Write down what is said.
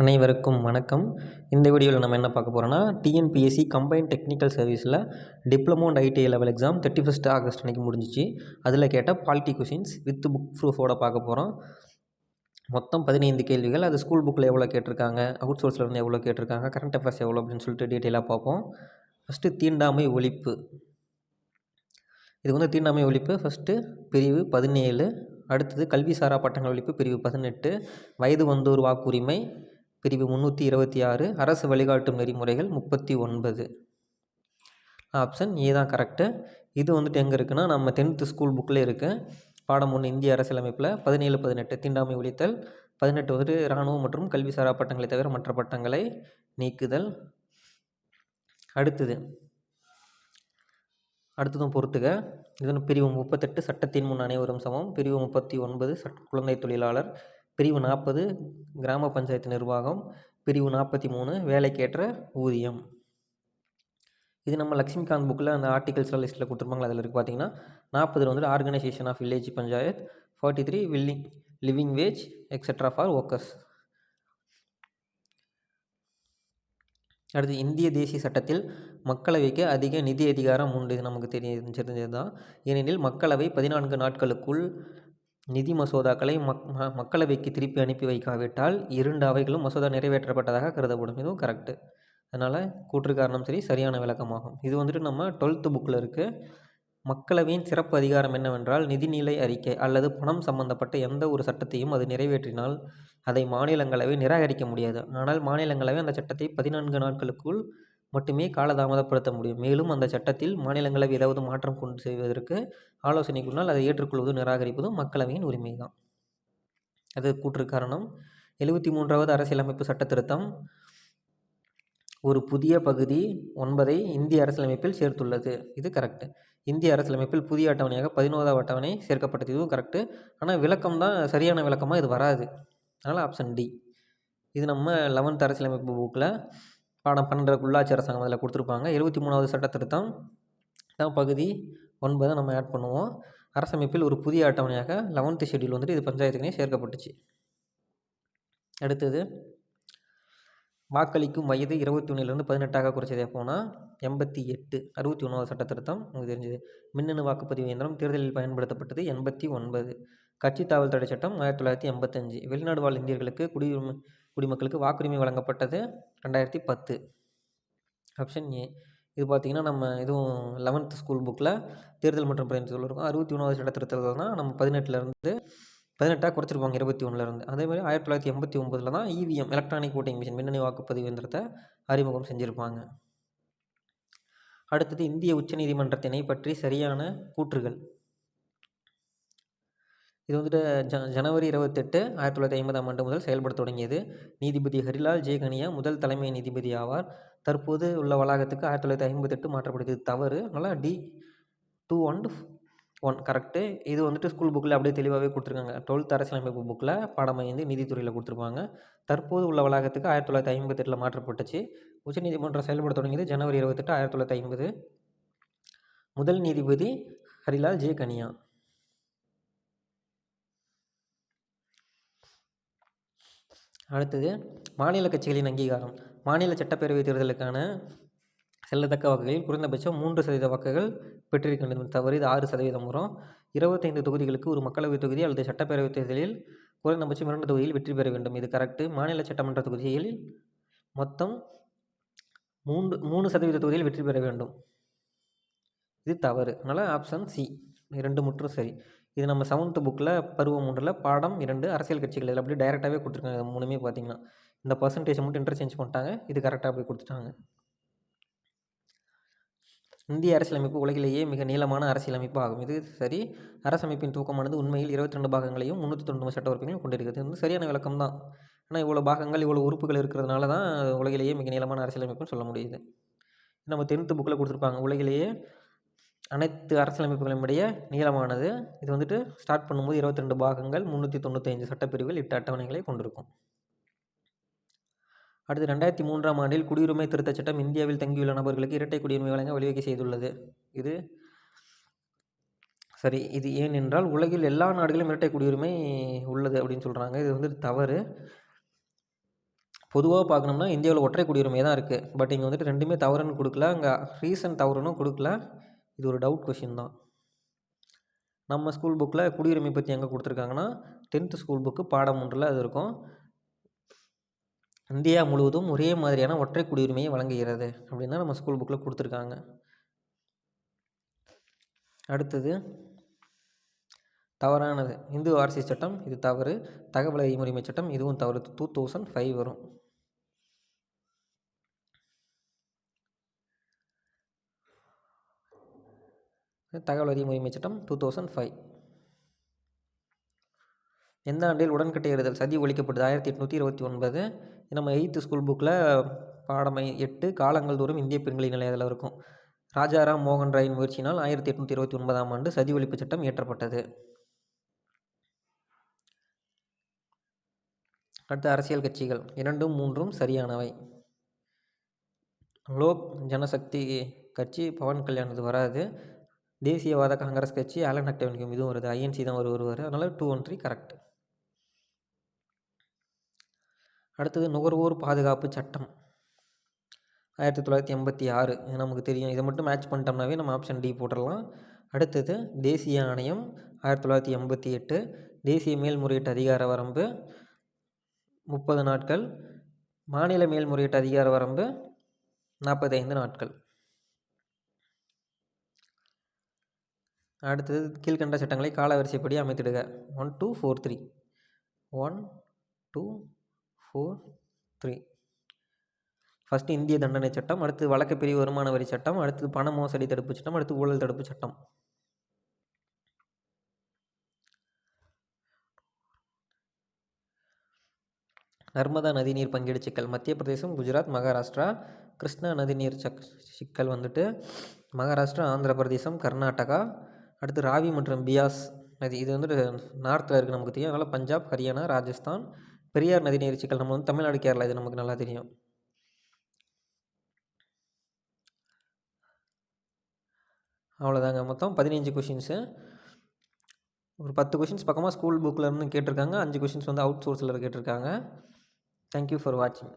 அனைவருக்கும் வணக்கம். இந்த வீடியோவில் நம்ம என்ன பார்க்க போகிறோம்னா, டிஎன்பிஎஸ்சி கம்பைன்ட் டெக்னிக்கல் சர்வீஸில் diploma and ITI level exam 31 August அன்றைக்கி முடிஞ்சிச்சு. அதில் கேட்ட பாலிட்டி கொஷின்ஸ் வித் புக் ப்ரூஃபோட பார்க்க போகிறோம். மொத்தம் 15 கேள்விகள். அது ஸ்கூல் புக்கில் எவ்வளோ கேட்டிருக்காங்க, அவுட் சோர்ஸ்லேருந்து எவ்வளோ கேட்டிருக்காங்க, கரண்ட் அஃபேர்ஸ் எவ்வளோ அப்படின்னு சொல்லிட்டு டீட்டெயிலாக பார்ப்போம். ஃபஸ்ட்டு தீண்டாமை ஒழிப்பு. இது வந்து தீண்டாமை ஒழிப்பு ஃபஸ்ட்டு பிரிவு 17. அடுத்தது கல்விசாரா பட்டங்கள் ஒழிப்பு பிரிவு 18. வயது வந்தோர் வாக்குரிமை பிரிவு 326. அரசு வழிகாட்டும் நெறிமுறைகள் 39. ஆப்ஷன் ஏ தான் கரெக்டு. இது வந்துட்டு எங்கே இருக்குன்னா, நம்ம 10th ஸ்கூல் புக்கில் இருக்குது. பாடம் 1 இந்திய அரசியலமைப்பில் 17, 18 தீண்டாமை ஒழித்தல், 18 வந்துட்டு இராணுவம் மற்றும் கல்விசாரா பட்டங்களை தவிர மற்ற பட்டங்களை நீக்குதல். அடுத்ததும் பொறுத்துக. இதன் பிரிவு 38 சட்டத்தின் முன் அனைவரும் சமம், பிரிவு 39 குழந்தை தொழிலாளர், பிரிவு 40 கிராம பஞ்சாயத்து நிர்வாகம், பிரிவு 43 வேலைக்கேற்ற ஊதியம். இது நம்ம லக்ஷ்மிகாந்த் புக்கில் அந்த ஆர்டிகல்ஸ்லாம் லிஸ்ட்டில் கொடுத்துருப்பாங்களா, அதில் இருக்குது. பார்த்தீங்கன்னா 40 வந்துட்டு organisation of village panchayat, 43 living wage etcetera for workers. அடுத்து இந்திய தேசிய சட்டத்தில் மக்களவைக்கு அதிக நிதி அதிகாரம் உண்டு. இது நமக்கு தெரிஞ்சது தான். ஏனெனில் மக்களவை 14 நாட்களுக்குள் நிதி மசோதாக்களை மக்களவைக்கு திருப்பி அனுப்பி வைக்காவிட்டால் 2 அவைகளும் மசோதா நிறைவேற்றப்பட்டதாக கருதப்படும். இதுவும் கரெக்டு. அதனால் கூற்று காரணம் சரி, சரியான விளக்கமாகும். இது வந்துட்டு நம்ம 12th புக்கில் இருக்குது. மக்களவையின் சிறப்பு அதிகாரம் என்னவென்றால், நிதிநிலை அறிக்கை அல்லது பணம் சம்பந்தப்பட்ட எந்த ஒரு சட்டத்தையும் அது நிறைவேற்றினால் அதை மாநிலங்களவை நிராகரிக்க முடியாது. ஆனால் மாநிலங்களவை அந்த சட்டத்தை 14 நாட்களுக்குள் மட்டுமே காலதாமதப்படுத்த முடியும். மேலும் அந்த சட்டத்தில் மாநிலங்களவை ஏதாவது மாற்றம் கொண்டு செய்வதற்கு ஆலோசனை கூறினால் அதை ஏற்றுக்கொள்வதும் நிராகரிப்பதும் மக்களவையின் உரிமை தான். அது கூற்று காரணம். 73வது அரசியலமைப்பு சட்ட திருத்தம் ஒரு புதிய பகுதி 9 இந்திய அரசியலமைப்பில் சேர்த்துள்ளது. இது கரெக்டு. இந்திய அரசியலமைப்பில் புதிய அட்டவணையாக 11வது அட்டவணை சேர்க்கப்பட்டது. இதுவும் கரெக்டு. ஆனால் விளக்கம் தான் சரியான விளக்கமாக இது வராது. அதனால் ஆப்ஷன் டி. இது நம்ம 11th அரசியலமைப்பு புக்கில் பாடம் 12 உள்ளாட்சி அரசாங்கம் அதில் கொடுத்துருப்பாங்க. 73வது சட்ட திருத்தம் தான் பகுதி 9 நம்ம ஆட் பண்ணுவோம். அரசமைப்பில் ஒரு புதிய அட்டவணையாக 11th ஷெட்யூல் வந்துட்டு இது பஞ்சாயத்துக்குனே சேர்க்கப்பட்டுச்சு. அடுத்தது வாக்களிக்கும் வயது 21லிருந்து 18ஆக குறைச்சதே போனால் 88. 61வது சட்ட திருத்தம் உங்களுக்கு தெரிஞ்சது. மின்னணு வாக்குப்பதிவு இயந்திரம் தேர்தலில் பயன்படுத்தப்பட்டது 89. கட்சி தாவல் தடை சட்டம் 1985. வெளிநாடு வாழ் இந்தியர்களுக்கு குடிமக்களுக்கு வாக்குரிமை வழங்கப்பட்டது 2010. Option A. இது பார்த்திங்கன்னா நம்ம இதுவும் 11th ஸ்கூல் புக்கில் தேர்தல் மற்றும் பிரதிநிதித்துவம் இருக்கும். 61வது சட்ட திருத்தத்தில் தான் நம்ம 18லேருந்து 18ஆக குறைச்சிருப்பாங்க 21லேருந்து. அதேமாதிரி 1989 தான் இவிஎம் எலக்ட்ரானிக் ஓட்டிங் மிஷின் மின்னணு வாக்குப்பதிவு இயந்திரத்தை அறிமுகம் செஞ்சுருப்பாங்க. அடுத்தது இந்திய உச்சநீதிமன்றத்தினை பற்றி சரியான கூற்றுகள். இது வந்துட்டு ஜனவரி 28, 1950ஆம் ஆண்டு முதல் செயல்பட தொடங்கியது. நீதிபதி ஹரிலால் ஜே கனியா முதல் தலைமை நீதிபதி ஆவார். தற்போது உள்ள வளாகத்துக்கு 1958 மாற்றப்படுது. தவறு. அதனால் டி 2 and 1 கரெக்டு. இது வந்துட்டு ஸ்கூல் புக்கில் அப்படியே தெளிவாகவே கொடுத்துருக்காங்க. 12th அரசியலமைப்பு புக்கில் பாடம் 5 நீதித்துறையில் கொடுத்துருப்பாங்க. தற்போது உள்ள வளாகத்துக்கு 1958 மாற்றப்பட்டுச்சு. உச்சநீதிமன்றம் செயல்பட தொடங்கியது ஜனவரி 28, 1950. முதல் நீதிபதி ஹரிலால் ஜே கனியா. அடுத்தது மாநில கட்சிகளின் அங்கீகாரம். மாநில சட்டப்பேரவை தேர்தலுக்கான செல்லத்தக்க வாக்குகளில் குறைந்தபட்சம் 3% வாக்குகள் பெற்றிருக்கின்றது. தவறு. இது 6% வரும். 25 தொகுதிகளுக்கு ஒரு மக்களவைத் தொகுதி அல்லது சட்டப்பேரவைத் தேர்தலில் குறைந்தபட்சம் 2 தொகுதியில் வெற்றி பெற வேண்டும். இது கரெக்டு. மாநில சட்டமன்ற தொகுதிகளில் மொத்தம் 3% தொகுதியில் வெற்றி பெற வேண்டும். இது தவறு. அதனால் ஆப்ஷன் சி 2 முற்றும் சரி. இது நம்ம 7th புக்கில் பருவம் 3 பாடம் 2 அரசியல் கட்சிகள் இதில் அப்படியே டைரெக்டாகவே கொடுத்துருக்காங்க. இது 3மே பார்த்தீங்கன்னா இந்த பர்சன்டேஜ் மட்டும் இன்டர்சேஞ்ச் பண்ணிட்டாங்க. இது கரெக்டாக அப்படியே கொடுத்துட்டாங்க. இந்திய அரசியலமைப்பு உலகிலேயே மிக நீளமான அரசியலமைப்பு ஆகும். இது சரி. அரசமைப்பின் தூக்கமானது உண்மையில் 22 பாகங்களையும் 399 சட்ட உறுப்புகளையும் கொண்டிருக்கிறது. இது சரியான விளக்கம் தான். ஆனால் இவ்வளோ பாகங்கள் இவ்வளோ உறுப்புகள் இருக்கிறதுனால தான் உலகிலேயே மிக நீளமான அரசியலமைப்புன்னு சொல்ல முடியுது. நம்ம 10th புக்கில் கொடுத்துருப்பாங்க. உலகிலேயே அனைத்து அரசியலமைப்புகளினுடைய நீளமானது. இது வந்துட்டு ஸ்டார்ட் பண்ணும்போது 22 பாகங்கள் 395 சட்டப்பிரிவுகள் 8 அட்டவணைகளை கொண்டிருக்கும். அடுத்து 2003ஆம் ஆண்டில் குடியுரிமை திருத்தச் சட்டம் இந்தியாவில் தங்கியுள்ள நபர்களுக்கு இரட்டை குடியுரிமை வழங்க வழிவகை செய்துள்ளது. இது சரி. இது ஏனென்றால் உலகில் எல்லா நாடுகளிலும் இரட்டை குடியுரிமை உள்ளது அப்படின்னு சொல்கிறாங்க. இது வந்துட்டு தவறு. பொதுவாக பார்க்கணும்னா இந்தியாவில் ஒற்றை குடியுரிமை தான் இருக்குது. பட் இங்கே வந்துட்டு ரெண்டுமே தவறுன்னு கொடுக்கல, அங்கே ரீசன் தவறுன்னு கொடுக்கல. இது ஒரு டவுட் கொஷின் தான். நம்ம ஸ்கூல் புக்கில் குடியுரிமை பற்றி எங்கே கொடுத்துருக்காங்கன்னா 10th ஸ்கூல் புக்கு பாடம் 1 அது இருக்கும். இந்தியா முழுவதும் ஒரே மாதிரியான ஒற்றை குடியுரிமையை வழங்குகிறது அப்படின்னு தான் நம்ம ஸ்கூல் புக்கில் கொடுத்துருக்காங்க. அடுத்தது தவறானது. இந்து வாரிசு சட்டம் இது தவறு. தகவல் அறியும் உரிமை சட்டம் இதுவும் தவறு. 2005 வரும். தகவல் அறியும் உரிமை சட்டம் 2005. எந்த ஆண்டில் உடன்கட்டை ஏறுதல் சதி ஒழிக்கப்பட்டது? 1829. நம்ம 8th ஸ்கூல் புக்கில் பாடம் 8 காலங்கள் தோறும் இந்திய பெண்களின் நிலை அதில் இருக்கும். ராஜாராம் மோகன் ராயின் முயற்சியினால் 1829ஆம் ஆண்டு சதி ஒழிப்பு சட்டம் இயற்றப்பட்டது. அடுத்த அரசியல் கட்சிகள் 2ம் 3ம் சரியானவை. லோக் ஜனசக்தி கட்சி பவன் கல்யாண் இது வராது. தேசியவாத காங்கிரஸ் கட்சி ஆலன் அக்டவன்யூம் இதுவும் வருது. ஐஎன்சி தான் வருவார். அதனால் 213 கரெக்ட். அடுத்தது நுகர்வோர் பாதுகாப்பு சட்டம் 1986. இது நமக்கு தெரியும். இதை மட்டும் மேட்ச் பண்ணிட்டோம்னாவே நம்ம ஆப்ஷன் டி போட்டுடலாம். அடுத்தது தேசிய ஆணையம் 1988. தேசிய மேல்முறையீட்டு அதிகார வரம்பு 30 நாட்கள். மாநில மேல்முறையீட்டு அதிகார வரம்பு 45 நாட்கள். அடுத்தது கீழ்கண்ட சட்டங்களை காலவரிசைப்படி அமைத்திடுக. 1 2 4 3. 1 2 4 3. ஃபஸ்ட்டு இந்திய தண்டனை சட்டம், அடுத்து வழக்கு பிரிவு வருமான வரி சட்டம், அடுத்து பண மோசடி தடுப்பு சட்டம், அடுத்து ஊழல் தடுப்பு சட்டம். நர்மதா நதிநீர் பங்கீடு சிக்கல் மத்திய பிரதேசம், குஜராத், மகாராஷ்டிரா. கிருஷ்ணா நதிநீர் சிக்கல் வந்துட்டு மகாராஷ்டிரா, ஆந்திர பிரதேசம், கர்நாடகா. அடுத்து ராவி மற்றும் பியாஸ் நதி இது வந்துட்டு நார்த்தில் இருக்குது நமக்கு தெரியும். அதனால் பஞ்சாப், ஹரியானா, ராஜஸ்தான். பெரியார் நதிநீர் சிக்கல் நம்ம வந்து தமிழ்நாடு, கேரளா இது நமக்கு நல்லா தெரியும். அவ்வளோதாங்க. மொத்தம் 15 கொஷின்ஸு. ஒரு 10 கொஷின்ஸ் பக்கமாக ஸ்கூல் புக்கில் இருந்து கேட்டிருக்காங்க. 5 கொஷின்ஸ் வந்து அவுட் சோர்ஸில் கேட்டிருக்காங்க. தேங்க்யூ ஃபார் வாட்சிங்.